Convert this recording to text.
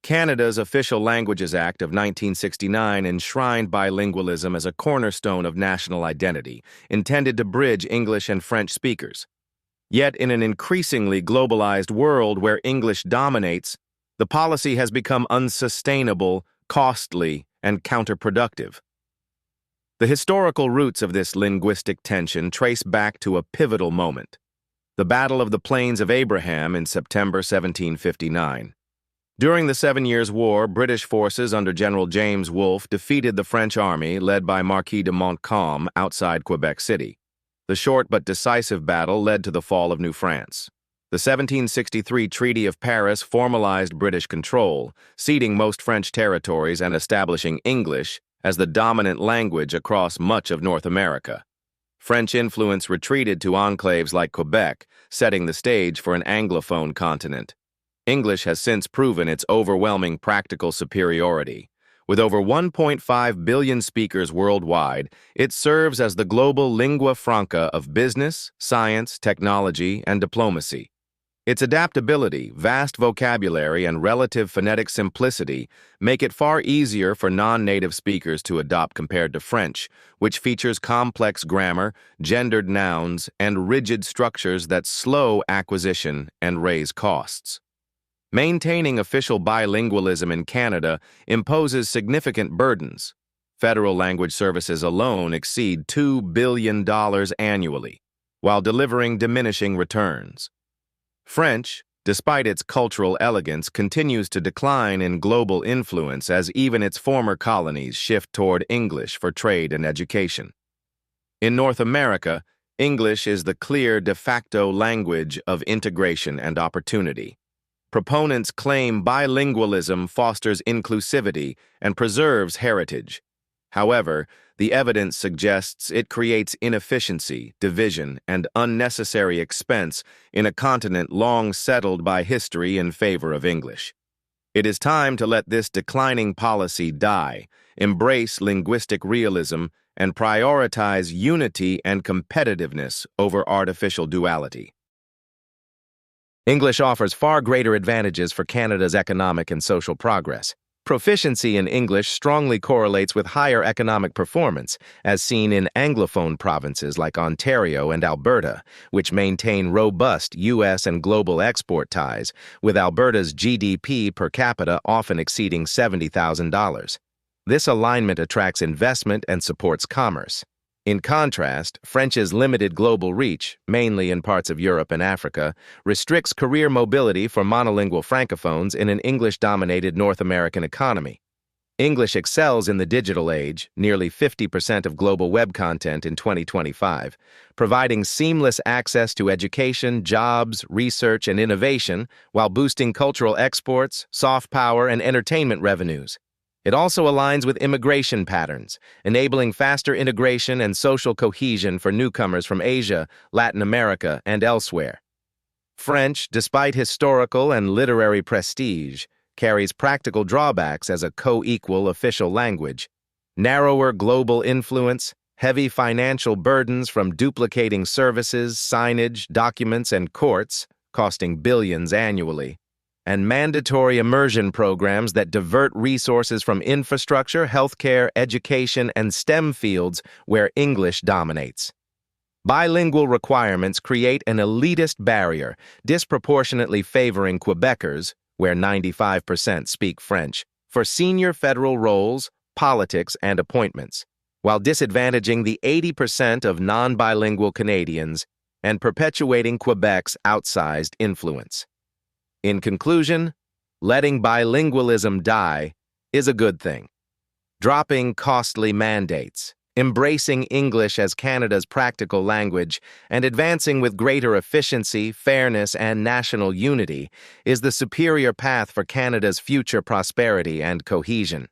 Canada's Official Languages Act of 1969 enshrined bilingualism as a cornerstone of national identity, intended to bridge English and French speakers. Yet, in an increasingly globalized world where English dominates, the policy has become unsustainable, costly, and counterproductive. The historical roots of this linguistic tension trace back to a pivotal moment: the Battle of the Plains of Abraham in September 1759. During the 7 Years' War, British forces under General James Wolfe defeated the French army led by Marquis de Montcalm outside Quebec City. The short but decisive battle led to the fall of New France. The 1763 Treaty of Paris formalized British control, ceding most French territories and establishing English as the dominant language across much of North America. French influence retreated to enclaves like Quebec, setting the stage for an Anglophone continent. English has since proven its overwhelming practical superiority. With over 1.5 billion speakers worldwide, it serves as the global lingua franca of business, science, technology, and diplomacy. Its adaptability, vast vocabulary, and relative phonetic simplicity make it far easier for non-native speakers to adopt compared to French, which features complex grammar, gendered nouns, and rigid structures that slow acquisition and raise costs. Maintaining official bilingualism in Canada imposes significant burdens. Federal language services alone exceed $2 billion annually, while delivering diminishing returns. French, despite its cultural elegance, continues to decline in global influence as even its former colonies shift toward English for trade and education. In North America, English is the clear de facto language of integration and opportunity. Proponents claim bilingualism fosters inclusivity and preserves heritage. However, the evidence suggests it creates inefficiency, division, and unnecessary expense in a continent long settled by history in favor of English. It is time to let this declining policy die, embrace linguistic realism, and prioritize unity and competitiveness over artificial duality. English offers far greater advantages for Canada's economic and social progress. Proficiency in English strongly correlates with higher economic performance, as seen in Anglophone provinces like Ontario and Alberta, which maintain robust U.S. and global export ties, with Alberta's GDP per capita often exceeding $70,000. This alignment attracts investment and supports commerce. In contrast, French's limited global reach, mainly in parts of Europe and Africa, restricts career mobility for monolingual francophones in an English-dominated North American economy. English excels in the digital age, nearly 50% of global web content in 2025, providing seamless access to education, jobs, research, and innovation while boosting cultural exports, soft power, and entertainment revenues. It also aligns with immigration patterns, enabling faster integration and social cohesion for newcomers from Asia, Latin America, and elsewhere. French, despite historical and literary prestige, carries practical drawbacks as a co-equal official language: narrower global influence, heavy financial burdens from duplicating services, signage, documents, and courts, costing billions annually, and mandatory immersion programs that divert resources from infrastructure, healthcare, education, and STEM fields where English dominates. Bilingual requirements create an elitist barrier, disproportionately favoring Quebecers, where 95% speak French, for senior federal roles, politics, and appointments, while disadvantaging the 80% of non-bilingual Canadians and perpetuating Quebec's outsized influence. In conclusion, letting bilingualism die is a good thing. Dropping costly mandates, embracing English as Canada's practical language, and advancing with greater efficiency, fairness, and national unity is the superior path for Canada's future prosperity and cohesion.